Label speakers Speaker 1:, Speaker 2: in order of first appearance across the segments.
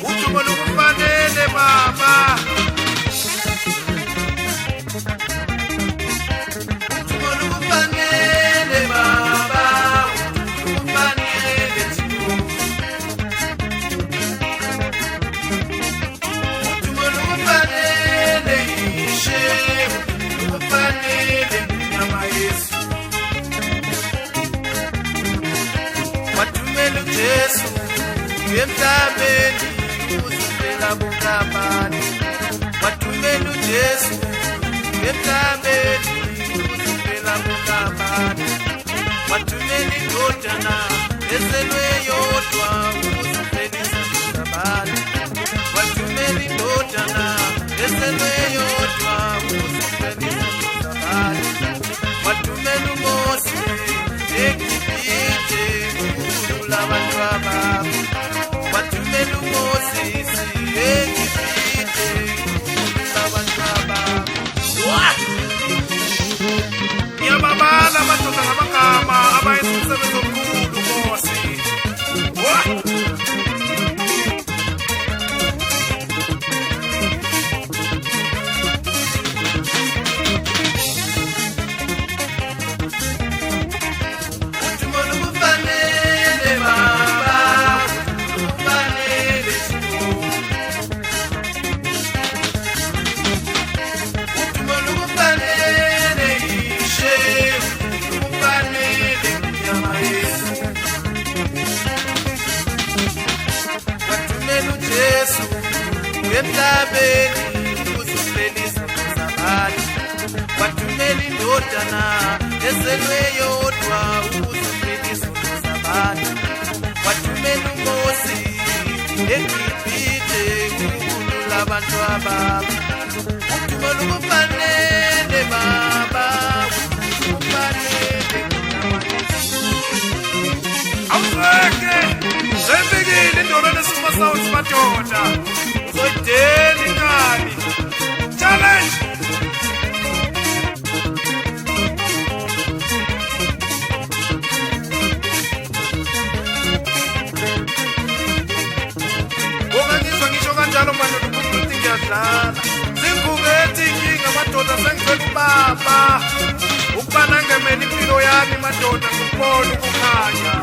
Speaker 1: Udumo lukufanele baba. Udumo lukufanele baba. Lukufanele Thixo. Udumo lukufanele Ishe. Lukufanele nyama Yesu. Wathumela uJesu emhlabeni uzifela bukabani. Wathumela uJesu emhlabeni uzifela bukabani. Wathumela indodana ezelwe yodwa ukuzifelisa bukabani. Wathumela indodana ezelwe yodwa ukuzifelisa bukabani. Wathumela uMose eGibhithe ukukhulula abantu ababo. Wathumela uMoses eGibhithe ukukhulula abantu ababo. Ngiyababala amadoda ngamagama abayenza umsebenzi omkhulu uMose. Yesu emhlabeni ukuzifelisa abantu. Wathumela indodana ezelwe yodwa ukuzifelisa abantu. Wathumela uMose eGibhithe ukukhulula abantu ababo. Udumo lukufanele baba. Lukufanele awuzeke zemfikile Ndolwane Super Sounds madoda. Uzoyidela ingane. Challenge. Ngizwa ngisho kanjalo manje ukuthi ngiyadlala. Zingukethi inkinga madoda sengivela ubaba. Ukubana ngemeni impilo yami madoda ngibona ukukhanya.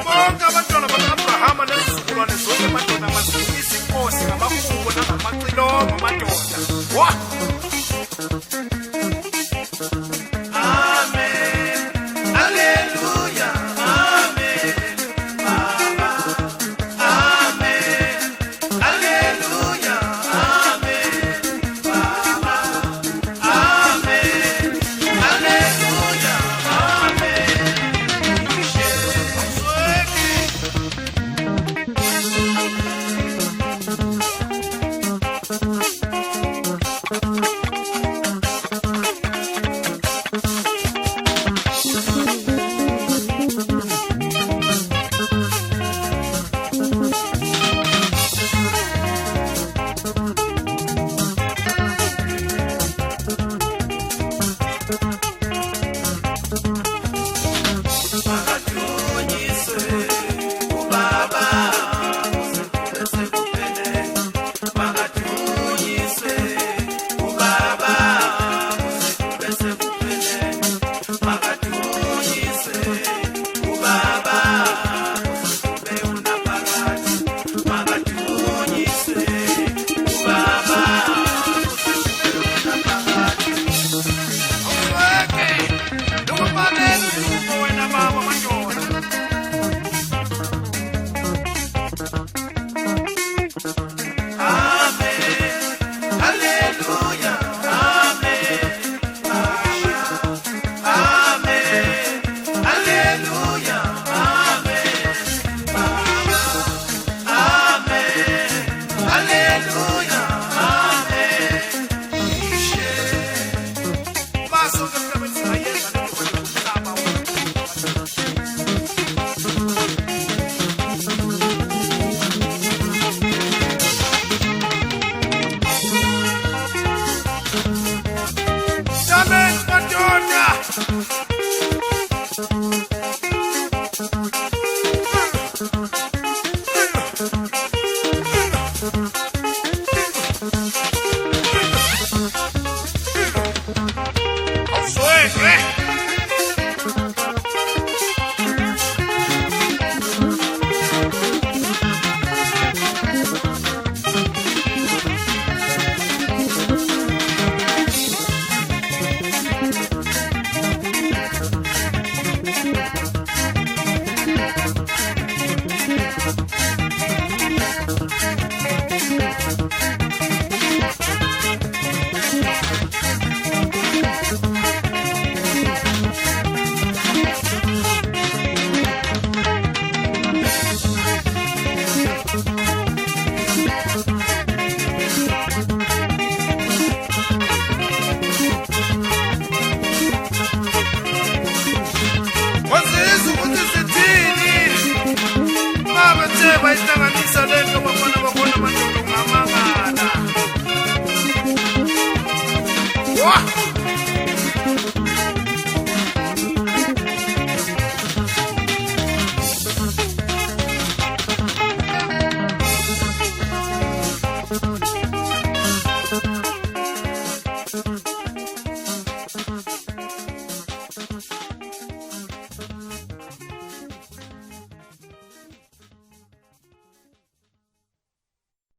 Speaker 1: Bonke abantwana baka-Abrahama nezizukulwane zonke madoda mazikisa inkosi ngamakhulu nangamacilongo madoda. bayihlanganisa le